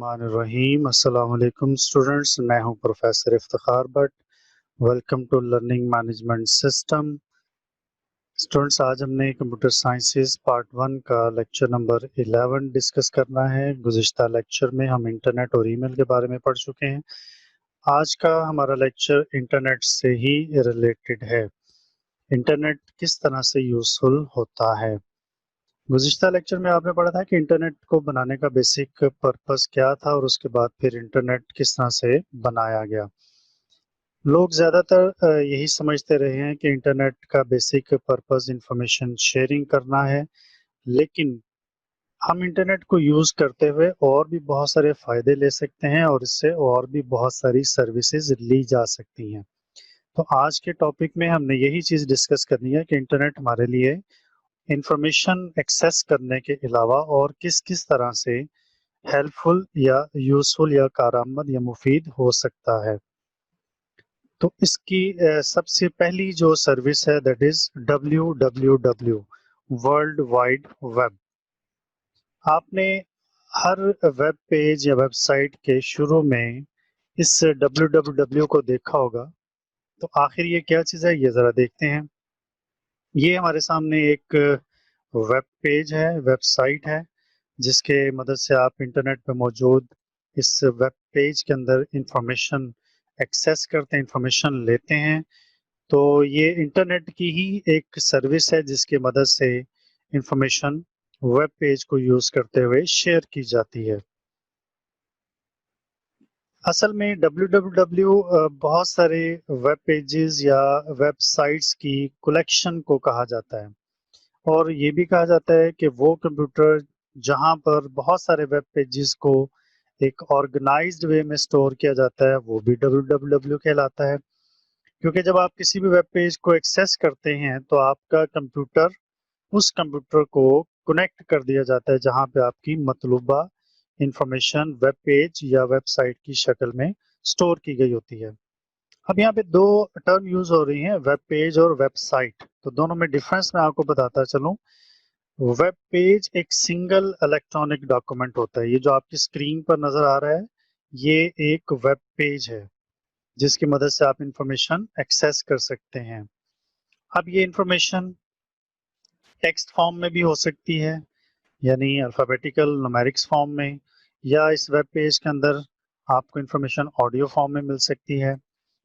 बिस्मिल्लाहिर्रहमानिर्रहीम। अस्सलाम वालेकुम स्टूडेंट्स, मैं हूं professor Iftikhar Bhatt. Welcome to learning management system. Students, आज हमने कंप्यूटर साइंसेस पार्ट 1 का लेक्चर नंबर 11 डिस्कस करना है। गुज़िश्ता लेक्चर में हम इंटरनेट और ईमेल के बारे में पढ़ चुके हैं। आज का हमारा लेक्चर इंटरनेट से ही रिलेटेड है। इंटरनेट किस तरह से यूज़फुल होता है। गुज़िश्ता लेक्चर में आपने पढ़ा था कि इंटरनेट को बनाने का बेसिक पर्पस क्या था और उसके बाद फिर इंटरनेट किस तरह से बनाया गया। लोग ज़्यादातर यही समझते रहे हैं कि इंटरनेट का बेसिक पर्पस इंफॉर्मेशन शेयरिंग करना है, लेकिन हम इंटरनेट को यूज़ करते हुए और भी बहुत सारे फ़ायदे ले सकते हैं और इससे और भी बहुत सारी सर्विसेज ली जा सकती हैं। तो आज के टॉपिक में हमने यही चीज़ डिस्कस करनी है कि इंटरनेट हमारे लिए इंफॉर्मेशन एक्सेस करने के अलावा और किस किस तरह से हेल्पफुल या यूजफुल या कारआमद या मुफीद हो सकता है। तो इसकी सबसे पहली जो सर्विस है that is www, world wide web. आपने हर वेब पेज या वेबसाइट के शुरू में इस www को देखा होगा। तो आखिर ये क्या चीज़ है, ये ज़रा देखते हैं। ये हमारे सामने एक वेब पेज है, वेबसाइट है, जिसके मदद से आप इंटरनेट पे मौजूद इस वेब पेज के अंदर इंफॉर्मेशन एक्सेस करते हैं, इंफॉर्मेशन लेते हैं। तो ये इंटरनेट की ही एक सर्विस है जिसकी मदद से इंफॉर्मेशन वेब पेज को यूज़ करते हुए शेयर की जाती है। असल में www बहुत सारे वेब पेजेस या वेबसाइट्स की कलेक्शन को कहा जाता है, और ये भी कहा जाता है कि वो कंप्यूटर जहाँ पर बहुत सारे वेब पेजेस को एक ऑर्गेनाइज्ड वे में स्टोर किया जाता है वो भी www कहलाता है। क्योंकि जब आप किसी भी वेब पेज को एक्सेस करते हैं तो आपका कंप्यूटर उस कंप्यूटर को कनेक्ट कर दिया जाता है जहाँ पे आपकी मतलूबा इंफॉर्मेशन वेब पेज या वेबसाइट की शक्ल में स्टोर की गई होती है। अब यहाँ पे दो टर्म यूज हो रही हैं, वेब पेज और वेबसाइट। तो दोनों में डिफरेंस मैं आपको बताता चलूँ। वेब पेज एक सिंगल इलेक्ट्रॉनिक डॉक्यूमेंट होता है। ये जो आपकी स्क्रीन पर नजर आ रहा है ये एक वेब पेज है जिसकी मदद से आप इंफॉर्मेशन एक्सेस कर सकते हैं। अब ये इंफॉर्मेशन टेक्स्ट फॉर्म में भी हो सकती है, यानी अल्फ़ाबेटिकल न्यूमेरिक्स फॉर्म में, या इस वेब पेज के अंदर आपको इंफॉर्मेशन ऑडियो फॉर्म में मिल सकती है,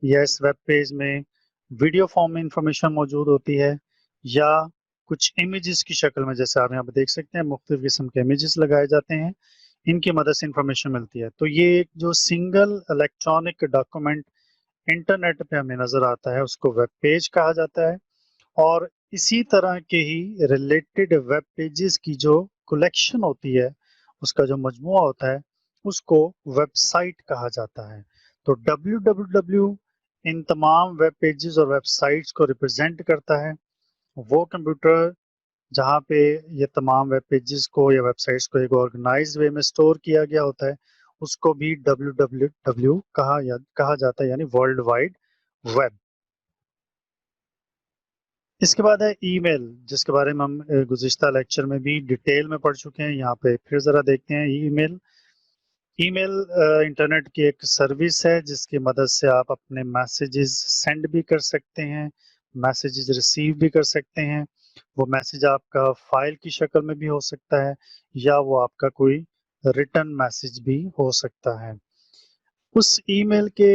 या इस वेब पेज में वीडियो फॉर्म में इंफॉर्मेशन मौजूद होती है, या कुछ इमेजेस की शक्ल में, जैसे आप यहाँ पे देख सकते हैं मुख्तलिफ किस्म के इमेजेस लगाए जाते हैं, इनकी मदद से इंफॉर्मेशन मिलती है। तो ये एक जो सिंगल इलेक्ट्रॉनिक डॉक्यूमेंट इंटरनेट पे हमें नजर आता है उसको वेब पेज कहा जाता है। और इसी तरह के ही रिलेटेड वेब पेजेस की जो कलेक्शन होती है, उसका जो मजमुआ होता है, उसको वेबसाइट कहा जाता है। तो www इन तमाम वेब पेजेस और वेबसाइट्स को रिप्रेजेंट करता है। वो कंप्यूटर जहाँ पे ये तमाम वेब पेजेस को या वेबसाइट्स को एक ऑर्गेनाइज्ड वे में स्टोर किया गया होता है, उसको भी www कहा जाता है, यानी वर्ल्ड वाइड वेब। इसके बाद है ईमेल, जिसके बारे में हम गुज़िश्ता लेक्चर में भी डिटेल में पढ़ चुके हैं। यहाँ पे फिर ज़रा देखते हैं ईमेल। ईमेल इंटरनेट की एक सर्विस है जिसकी मदद से आप अपने मैसेजेस सेंड भी कर सकते हैं, मैसेजेस रिसीव भी कर सकते हैं। वो मैसेज आपका फाइल की शक्ल में भी हो सकता है, या वो आपका कोई रिटर्न मैसेज भी हो सकता है। उस ईमेल के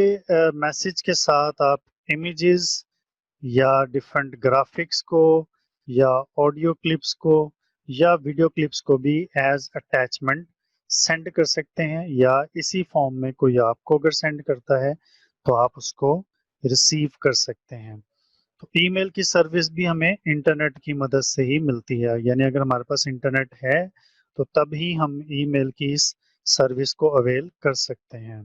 मैसेज के साथ आप इमेजेस या डिफरेंट ग्राफिक्स को, या ऑडियो क्लिप्स को, या वीडियो क्लिप्स को भी एज अटैचमेंट सेंड कर सकते हैं, या इसी फॉर्म में कोई आपको अगर सेंड करता है तो आप उसको रिसीव कर सकते हैं। तो ईमेल की सर्विस भी हमें इंटरनेट की मदद से ही मिलती है, यानी अगर हमारे पास इंटरनेट है तो तब ही हम ईमेल की इस सर्विस को अवेल कर सकते हैं।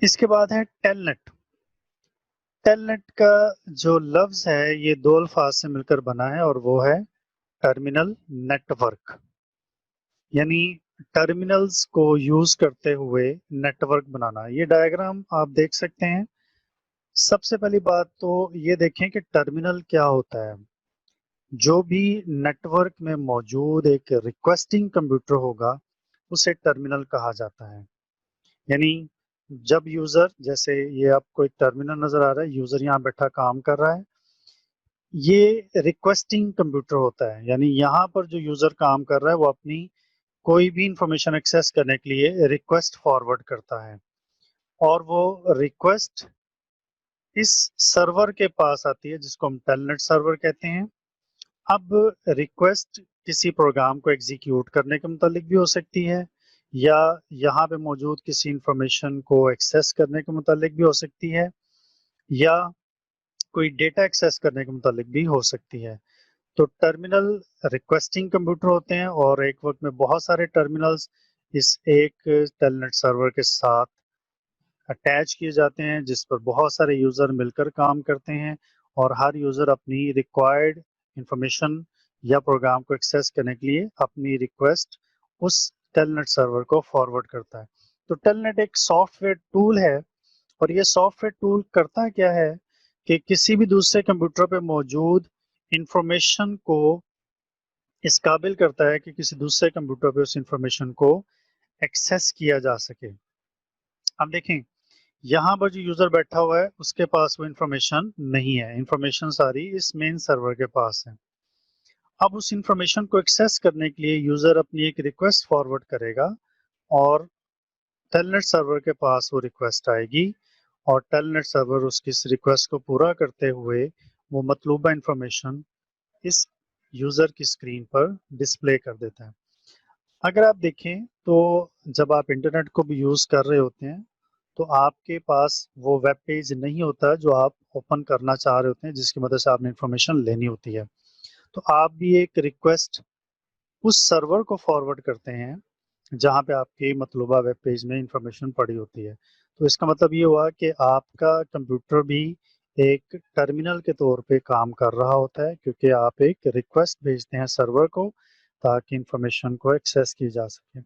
इसके बाद है टेलनेट। टेलनेट का जो लफ्ज है ये दो अल्फाज से मिलकर बना है और वो है टर्मिनल नेटवर्क, यानी टर्मिनल्स को यूज करते हुए नेटवर्क बनाना। ये डायग्राम आप देख सकते हैं। सबसे पहली बात तो ये देखें कि टर्मिनल क्या होता है। जो भी नेटवर्क में मौजूद एक रिक्वेस्टिंग कंप्यूटर होगा उसे टर्मिनल कहा जाता है। यानी जब यूजर, जैसे ये आपको एक टर्मिनल नजर आ रहा है, यूजर यहाँ बैठा काम कर रहा है, ये रिक्वेस्टिंग कंप्यूटर होता है। यानी यहाँ पर जो यूजर काम कर रहा है वो अपनी कोई भी इंफॉर्मेशन एक्सेस करने के लिए रिक्वेस्ट फॉरवर्ड करता है, और वो रिक्वेस्ट इस सर्वर के पास आती है जिसको हम टेलनेट सर्वर कहते हैं। अब रिक्वेस्ट किसी प्रोग्राम को एग्जीक्यूट करने के मुतालिक भी हो सकती है, या यहाँ पे मौजूद किसी इंफॉर्मेशन को एक्सेस करने के मुतालिक भी हो सकती है, या कोई डेटा एक्सेस करने के मुतालिक भी हो सकती है। तो टर्मिनल रिक्वेस्टिंग कंप्यूटर होते हैं, और एक वक्त में बहुत सारे टर्मिनल्स इस एक टेलनेट सर्वर के साथ अटैच किए जाते हैं, जिस पर बहुत सारे यूज़र मिलकर काम करते हैं, और हर यूज़र अपनी रिक्वायर्ड इंफॉर्मेशन या प्रोग्राम को एक्सेस करने के लिए अपनी रिक्वेस्ट उस टेलनेट सर्वर को फॉरवर्ड करता है। तो टेलनेट एक सॉफ्टवेयर टूल है, और ये सॉफ्टवेयर टूल करता क्या है कि किसी भी दूसरे कंप्यूटर पे मौजूद इंफॉर्मेशन को इस काबिल करता है कि किसी दूसरे कंप्यूटर पे उस इंफॉर्मेशन को एक्सेस किया जा सके। अब देखें, यहाँ पर जो यूजर बैठा हुआ है उसके पास वो इंफॉर्मेशन नहीं है, इंफॉर्मेशन सारी इस मेन सर्वर के पास है। अब उस इंफॉर्मेशन को एक्सेस करने के लिए यूजर अपनी एक रिक्वेस्ट फॉरवर्ड करेगा, और टेलनेट सर्वर के पास वो रिक्वेस्ट आएगी, और टेलनेट सर्वर उसकी इस रिक्वेस्ट को पूरा करते हुए वो मतलूबा इंफॉर्मेशन इस यूजर की स्क्रीन पर डिस्प्ले कर देता है। अगर आप देखें तो जब आप इंटरनेट को भी यूज कर रहे होते हैं तो आपके पास वो वेब पेज नहीं होता जो आप ओपन करना चाह रहे होते हैं, जिसकी मदद से आपने इंफॉर्मेशन लेनी होती है। तो आप भी एक रिक्वेस्ट उस सर्वर को फॉरवर्ड करते हैं जहाँ पे आपकी मतलूबा वेब पेज में इंफॉर्मेशन पड़ी होती है। तो इसका मतलब ये हुआ कि आपका कंप्यूटर भी एक टर्मिनल के तौर पे काम कर रहा होता है, क्योंकि आप एक रिक्वेस्ट भेजते हैं सर्वर को ताकि इंफॉर्मेशन को एक्सेस की जा सके।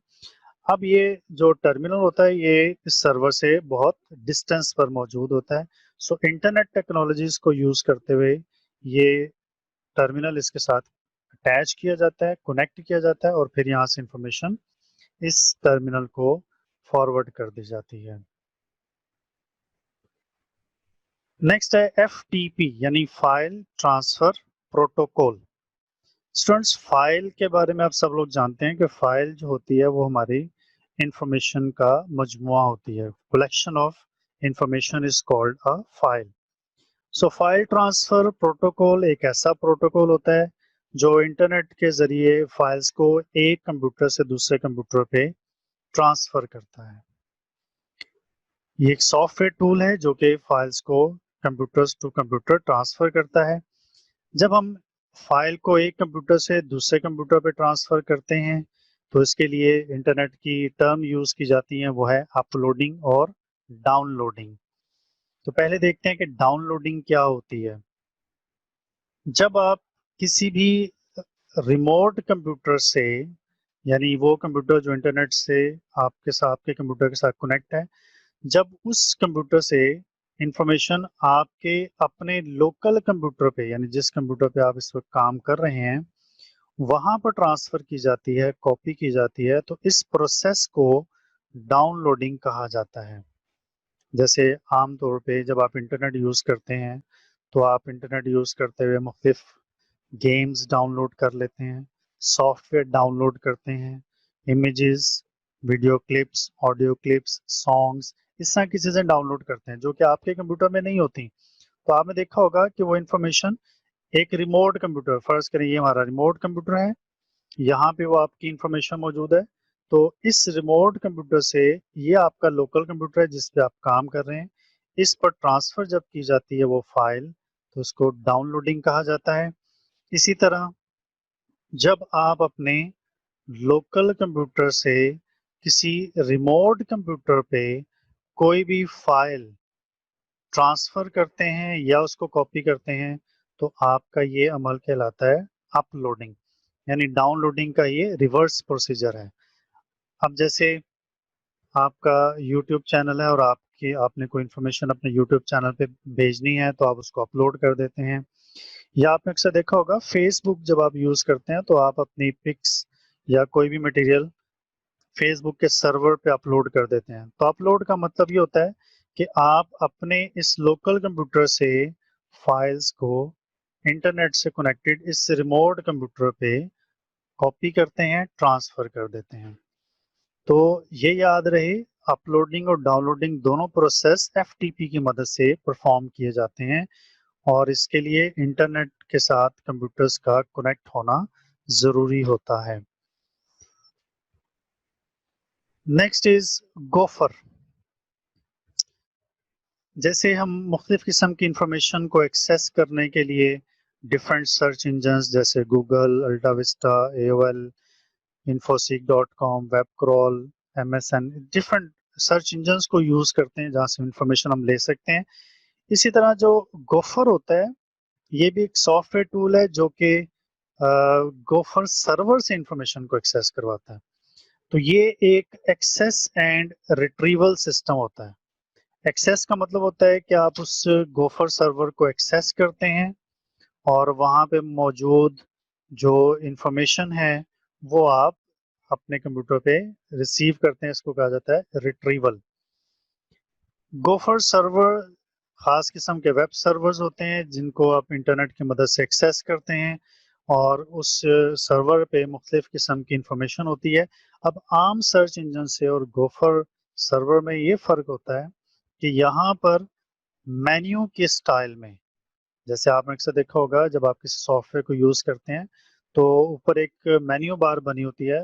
अब ये जो टर्मिनल होता है ये इस सर्वर से बहुत डिस्टेंस पर मौजूद होता है। सो इंटरनेट टेक्नोलॉजीज को यूज करते हुए ये टर्मिनल इसके साथ अटैच किया जाता है, कनेक्ट किया जाता है, और फिर यहाँ से इंफॉर्मेशन इस टर्मिनल को फॉरवर्ड कर दी जाती है। नेक्स्ट है FTP यानी file transfer protocol. Students, file के बारे में आप सब लोग जानते हैं कि फाइल जो होती है वो हमारी इंफॉर्मेशन का मजमुआ होती है। Collection of information is called a file. So file transfer protocol एक ऐसा प्रोटोकॉल होता है जो इंटरनेट के जरिए फाइल्स को एक कंप्यूटर से दूसरे कंप्यूटर पे ट्रांसफर करता है। ये एक सॉफ्टवेयर टूल है जो कि फाइल्स को कंप्यूटर्स टू कंप्यूटर ट्रांसफर करता है। जब हम फाइल को एक कंप्यूटर से दूसरे कंप्यूटर पे ट्रांसफर करते हैं तो इसके लिए इंटरनेट की टर्म यूज की जाती है, वो है अपलोडिंग और डाउनलोडिंग। तो पहले देखते हैं कि डाउनलोडिंग क्या होती है। जब आप किसी भी रिमोट कंप्यूटर से, यानी वो कंप्यूटर जो इंटरनेट से आपके कंप्यूटर के साथ कनेक्ट है, जब उस कंप्यूटर से इंफॉर्मेशन आपके अपने लोकल कंप्यूटर पे, यानी जिस कंप्यूटर पे आप इस वक्त काम कर रहे हैं, वहां पर ट्रांसफर की जाती है, कॉपी की जाती है, तो इस प्रोसेस को डाउनलोडिंग कहा जाता है। जैसे आमतौर पे जब आप इंटरनेट यूज करते हैं तो आप इंटरनेट यूज करते हुए मुख्तलिफ गेम्स डाउनलोड कर लेते हैं, सॉफ्टवेयर डाउनलोड करते हैं, images, video clips, audio clips, songs, इस तरह की चीज़ें डाउनलोड करते हैं जो कि आपके कंप्यूटर में नहीं होती। तो आपने देखा होगा कि वो इन्फॉर्मेशन एक रिमोट कंप्यूटर, फर्ज करें ये हमारा रिमोट कंप्यूटर है, यहाँ पे वो आपकी इंफॉर्मेशन मौजूद है, तो इस रिमोट कंप्यूटर से ये आपका लोकल कंप्यूटर है जिस पे आप काम कर रहे हैं, इस पर ट्रांसफर जब की जाती है वो फाइल, तो उसको डाउनलोडिंग कहा जाता है। इसी तरह जब आप अपने लोकल कंप्यूटर से किसी रिमोट कंप्यूटर पे कोई भी फाइल ट्रांसफर करते हैं या उसको कॉपी करते हैं तो आपका ये अमल कहलाता है अपलोडिंग। यानी डाउनलोडिंग का ये रिवर्स प्रोसीजर है। अब जैसे आपका यूट्यूब चैनल है और आपने कोई इन्फॉर्मेशन अपने यूट्यूब चैनल पे भेजनी है तो आप उसको अपलोड कर देते हैं, या आपने अक्सर देखा होगा फेसबुक जब आप यूज करते हैं तो आप अपनी पिक्स या कोई भी मटेरियल फेसबुक के सर्वर पे अपलोड कर देते हैं। तो अपलोड का मतलब ये होता है कि आप अपने इस लोकल कंप्यूटर से फाइल्स को इंटरनेट से कनेक्टेड इस रिमोट कंप्यूटर पे कॉपी करते हैं, ट्रांसफर कर देते हैं। तो ये याद रहे, अपलोडिंग और डाउनलोडिंग दोनों प्रोसेस एफटीपी की मदद से परफॉर्म किए जाते हैं और इसके लिए इंटरनेट के साथ कंप्यूटर्स का कनेक्ट होना जरूरी होता है। Next is gopher. जैसे हम मुख्तलिफ किस्म की इंफॉर्मेशन को एक्सेस करने के लिए डिफरेंट सर्च इंजन्स जैसे Google, AltaVista, AOL, infosec.com, WebCrawl, MSN, different search engines को यूज करते हैं जहाँ से इंफॉर्मेशन हम ले सकते हैं। इसी तरह जो गोफर होता है ये भी एक सॉफ्टवेयर टूल है जो कि गोफर सर्वर से इंफॉर्मेशन को एक्सेस करवाता है। तो ये एक एक्सेस एंड रिट्रीवल सिस्टम होता है। एक्सेस का मतलब होता है कि आप उस गोफर सर्वर को एक्सेस करते हैं और वहाँ पे मौजूद जो इंफॉर्मेशन है वो आप अपने कंप्यूटर पे रिसीव करते हैं। इसको कहा जाता है रिट्रीवल। गोफर सर्वर खास किस्म के वेब सर्वर्स होते हैं जिनको आप इंटरनेट की मदद से एक्सेस करते हैं और उस सर्वर पे मुख्तलिफ किस्म की इंफॉर्मेशन होती है। अब आम सर्च इंजन से और गोफर सर्वर में ये फ़र्क होता है कि यहाँ पर मेन्यू के स्टाइल में, जैसे आपने अक्सर देखा होगा जब आप किसी सॉफ्टवेयर को यूज़ करते हैं तो ऊपर एक मेन्यू बार बनी होती है।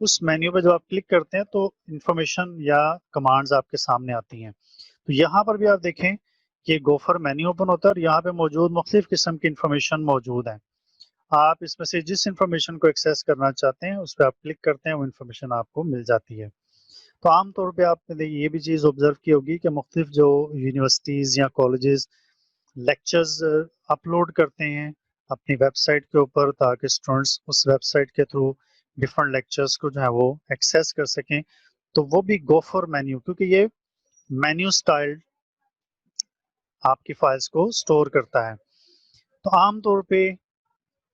उस मेन्यू पे जब आप क्लिक करते हैं तो इंफॉर्मेशन या कमांड्स आपके सामने आती हैं। तो यहाँ पर भी आप देखें कि गोफर मेन्यू ओपन होता है और यहाँ पे मौजूद मुख्तलिफ किस्म की इंफॉर्मेशन मौजूद है। आप इसमें से जिस इंफॉर्मेशन को एक्सेस करना चाहते हैं उस पर आप क्लिक करते हैं, वो इंफॉर्मेशन आपको मिल जाती है। तो आमतौर पे आपने ये भी चीज़ ऑब्जर्व की होगी कि मुख्तलिफ जो यूनिवर्सिटीज़ या कॉलेजेस लेक्चर्स अपलोड करते हैं अपनी वेबसाइट के ऊपर ताकि स्टूडेंट्स उस वेबसाइट के थ्रू डिफरेंट लेक्चर्स को जो है वो एक्सेस कर सकें। तो वो भी गो फॉर मेन्यू, क्योंकि ये मेन्यू स्टाइल आपकी फाइल्स को स्टोर करता है। तो आमतौर पे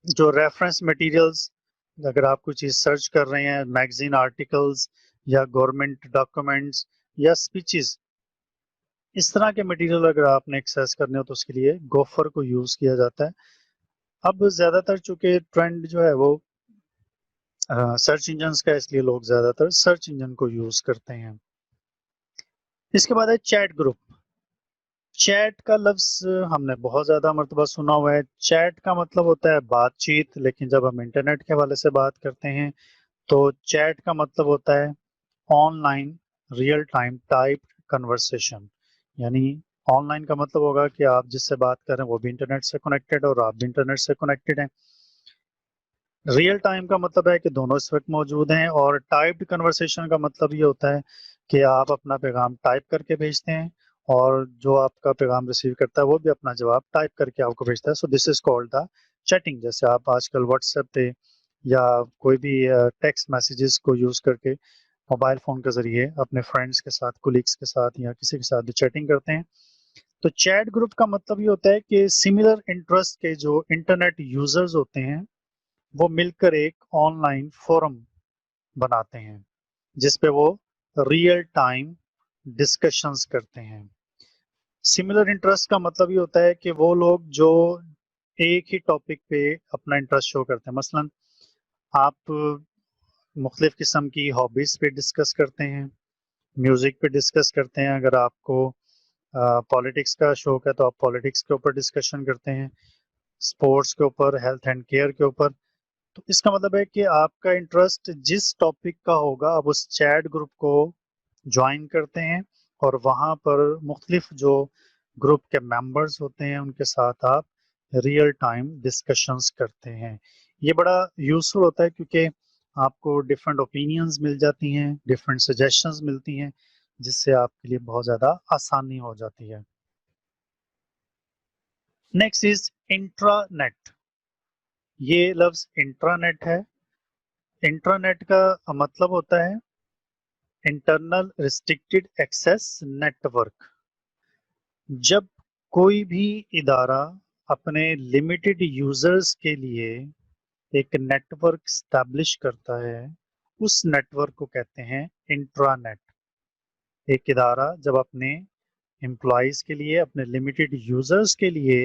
जो रेफरेंस मटेरियल्स, अगर आप कोई चीज़ सर्च कर रहे हैं, मैगजीन आर्टिकल्स या गवर्नमेंट डॉक्यूमेंट्स या स्पीचेस, इस तरह के मटेरियल अगर आपने एक्सेस करने हो तो उसके लिए गोफर को यूज़ किया जाता है। अब ज़्यादातर चूंकि ट्रेंड जो है वो सर्च इंजन्स का, इसलिए लोग ज़्यादातर सर्च इंजन को यूज़ करते हैं। इसके बाद है चैट ग्रुप। चैट का लफ्ज़ हमने बहुत ज़्यादा मर्तबा सुना हुआ है। चैट का मतलब होता है बातचीत, लेकिन जब हम इंटरनेट के हवाले से बात करते हैं तो चैट का मतलब होता है online real time type conversation. यानी ऑनलाइन का मतलब होगा कि आप जिससे बात कर रहे हैं वो भी इंटरनेट से कनेक्टेड और आप भी इंटरनेट से कनेक्टेड हैं। रियल टाइम का मतलब है कि दोनों इस वक्त मौजूद हैं और टाइप्ड कन्वर्सेशन का मतलब ये होता है कि आप अपना पैगाम टाइप करके भेजते हैं और जो आपका पैगाम रिसीव करता है वो भी अपना जवाब टाइप करके आपको भेजता है। So this is called the chatting. जैसे आप आजकल व्हाट्सएप पे या कोई भी टेक्स्ट मैसेजेस को यूज़ करके मोबाइल फ़ोन के ज़रिए अपने फ्रेंड्स के साथ, कोलीग्स के साथ या किसी के साथ भी चैटिंग करते हैं। तो चैट ग्रुप का मतलब ये होता है कि सिमिलर इंटरेस्ट के जो इंटरनेट यूज़र्स होते हैं वो मिलकर एक ऑनलाइन फोरम बनाते हैं जिसपे वो रियल टाइम डिस्कशंस करते हैं। सिमिलर इंटरेस्ट का मतलब ये होता है कि वो लोग जो एक ही टॉपिक पे अपना इंटरेस्ट शो करते हैं। मसलन आप मुख्तलिफ किस्म की हॉबीज़ पे डिस्कस करते हैं, म्यूज़िक पे डिस्कस करते हैं। अगर आपको पॉलिटिक्स का शौक है तो आप पॉलिटिक्स के ऊपर डिस्कशन करते हैं, स्पोर्ट्स के ऊपर, हेल्थ एंड केयर के ऊपर। तो इसका मतलब है कि आपका इंटरेस्ट जिस टॉपिक का होगा आप उस चैट ग्रुप को ज्वाइन करते हैं और वहाँ पर मुख्तलिफ जो ग्रुप के मेंबर्स होते हैं उनके साथ आप रियल टाइम डिस्कशंस करते हैं। ये बड़ा यूज़फुल होता है क्योंकि आपको डिफरेंट ओपिनियंस मिल जाती हैं, डिफरेंट सजेशंस मिलती हैं, जिससे आपके लिए बहुत ज़्यादा आसानी हो जाती है। Next is intranet. ये लफ्ज़ इंट्रानेट है। इंट्रानेट का मतलब होता है इंटरनल रिस्ट्रिक्टेड एक्सेस नेटवर्क। जब कोई भी इदारा अपने लिमिटेड यूजर्स के लिए एक नेटवर्क स्टैब्लिश करता है, उस नेटवर्क को कहते हैं इंट्रानेट। एक इदारा जब अपने एम्प्लॉयज के लिए, अपने लिमिटेड यूजर्स के लिए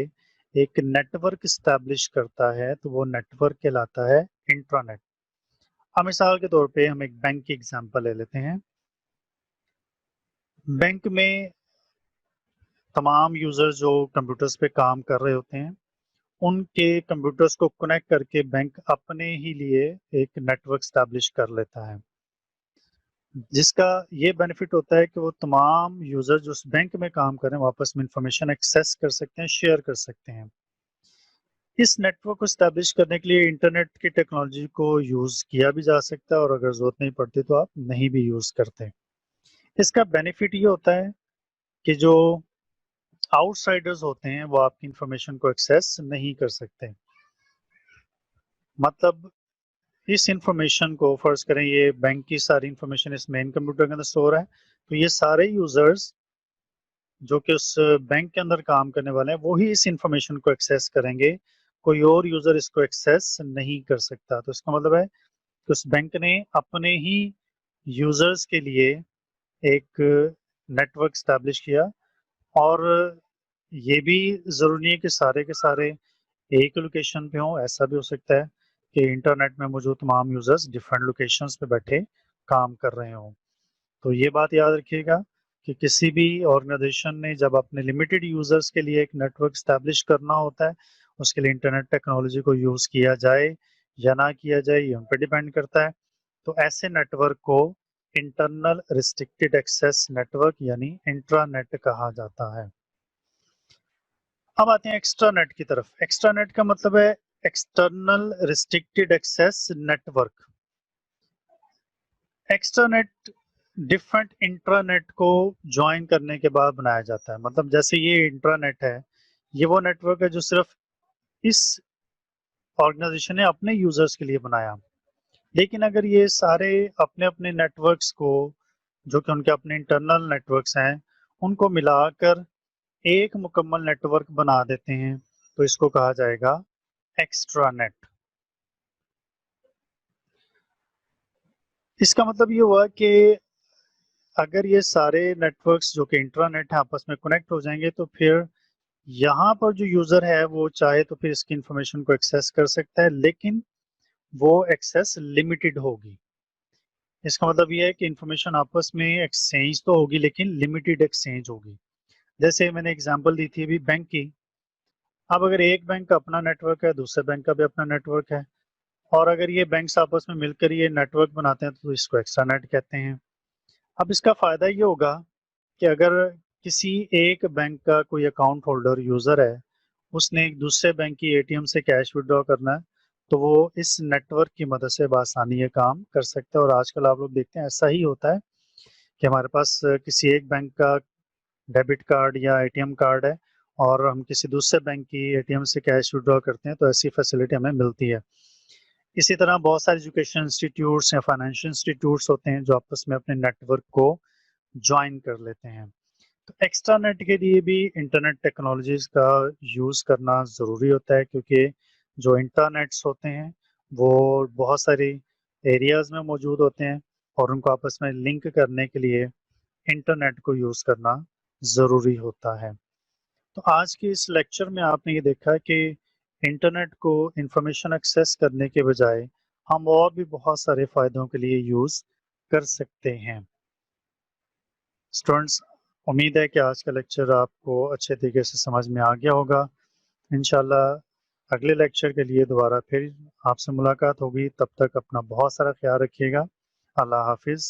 एक नेटवर्क स्टैब्लिश करता है तो वो नेटवर्क कहलाता है इंट्रानेट। अब मिसाल के तौर पे हम एक बैंक की एग्जांपल ले लेते हैं। बैंक में तमाम यूजर्स जो कंप्यूटर्स पे काम कर रहे होते हैं, उनके कंप्यूटर्स को कनेक्ट करके बैंक अपने ही लिए एक नेटवर्क स्टैब्लिश कर लेता है, जिसका ये बेनिफिट होता है कि वो तमाम यूजर जो उस बैंक में काम कर रहे हैं वो आपस में इंफॉर्मेशन एक्सेस कर सकते हैं, शेयर कर सकते हैं। इस नेटवर्क को स्टैब्लिश करने के लिए इंटरनेट की टेक्नोलॉजी को यूज किया भी जा सकता है, और अगर जरूरत नहीं पड़ती तो आप नहीं भी यूज करते। इसका बेनिफिट ये होता है कि जो आउटसाइडर्स होते हैं वो आपकी इंफॉर्मेशन को एक्सेस नहीं कर सकते। मतलब इस इंफॉर्मेशन को फर्ज करें ये बैंक की सारी इंफॉर्मेशन इस मेन कंप्यूटर के अंदर स्टोर है, तो ये सारे यूजर्स जो कि उस बैंक के अंदर काम करने वाले हैं वो ही इस इंफॉर्मेशन को एक्सेस करेंगे, कोई और यूजर इसको एक्सेस नहीं कर सकता। तो इसका मतलब है कि उस बैंक ने अपने ही यूजर्स के लिए एक नेटवर्क स्टैब्लिश किया, और ये भी जरूरी नहीं है कि सारे के सारे एक लोकेशन पे हो। ऐसा भी हो सकता है कि इंटरनेट में मौजूद तमाम यूजर्स डिफरेंट लोकेशंस पे बैठे काम कर रहे हों। तो ये बात याद रखिएगा कि किसी भी ऑर्गेनाइजेशन ने जब अपने लिमिटेड यूजर्स के लिए एक नेटवर्क स्टैब्लिश करना होता है, उसके लिए इंटरनेट टेक्नोलॉजी को यूज किया जाए या ना किया जाए ये उन पर डिपेंड करता है। तो ऐसे नेटवर्क को इंटरनल रिस्ट्रिक्टेड एक्सेस नेटवर्क यानी इंट्रानेट कहा जाता है। अब आते हैं एक्स्ट्रा नेट की तरफ। एक्स्ट्रा नेट का मतलब है external restricted access network. Extranet different intranet को ज्वाइन करने के बाद बनाया जाता है। मतलब जैसे ये इंट्रानेट है, ये वो नेटवर्क है जो सिर्फ इस ऑर्गेनाइजेशन ने अपने यूजर्स के लिए बनाया। लेकिन अगर ये सारे अपने अपने नेटवर्क्स को, जो कि उनके अपने इंटरनल नेटवर्क्स हैं, उनको मिलाकर एक मुकम्मल नेटवर्क बना देते हैं तो इसको कहा जाएगा एक्स्ट्रा नेट। इसका मतलब ये हुआ कि अगर ये सारे नेटवर्क्स जो कि इंट्रानेट है आपस में कनेक्ट हो जाएंगे तो फिर यहाँ पर जो यूजर है वो चाहे तो फिर इसकी इंफॉर्मेशन को एक्सेस कर सकता है, लेकिन वो एक्सेस लिमिटेड होगी। इसका मतलब ये है कि इंफॉर्मेशन आपस में एक्सचेंज तो होगी लेकिन लिमिटेड एक्सचेंज होगी। जैसे मैंने एग्जांपल दी थी अभी बैंक की। अब अगर एक बैंक का अपना नेटवर्क है, दूसरे बैंक का भी अपना नेटवर्क है, और अगर ये बैंक्स आपस में मिलकर ये नेटवर्क बनाते हैं तो इसको एक्स्ट्रा नेट कहते हैं। अब इसका फायदा ये होगा कि अगर किसी एक बैंक का कोई अकाउंट होल्डर यूजर है, उसने एक दूसरे बैंक की एटीएम से कैश विड्रॉ करना है, तो वो इस नेटवर्क की मदद से बआसानी ये काम कर सकते हैं। और आजकल आप लोग देखते हैं ऐसा ही होता है कि हमारे पास किसी एक बैंक का डेबिट कार्ड या एटीएम कार्ड है और हम किसी दूसरे बैंक की एटीएम से कैश विड्रॉ करते हैं तो ऐसी फैसिलिटी हमें मिलती है। इसी तरह बहुत सारे एजुकेशन इंस्टीट्यूट्स या फाइनेंशियल इंस्टीट्यूट्स होते हैं जो आपस में अपने नेटवर्क को ज्वाइन कर लेते हैं। तो एक्स्ट्रा नेट के लिए भी इंटरनेट टेक्नोलॉजीज का यूज़ करना ज़रूरी होता है, क्योंकि जो इंटरनेट्स होते हैं वो बहुत सारी एरियाज़ में मौजूद होते हैं और उनको आपस में लिंक करने के लिए इंटरनेट को यूज़ करना ज़रूरी होता है। तो आज के इस लेक्चर में आपने ये देखा कि इंटरनेट को इंफॉर्मेशन एक्सेस करने के बजाय हम और भी बहुत सारे फ़ायदों के लिए यूज़ कर सकते हैं। स्टूडेंट्स, उम्मीद है कि आज का लेक्चर आपको अच्छे तरीके से समझ में आ गया होगा। इंशाल्लाह अगले लेक्चर के लिए दोबारा फिर आपसे मुलाकात होगी। तब तक अपना बहुत सारा ख्याल रखिएगा। अल्लाह हाफिज़।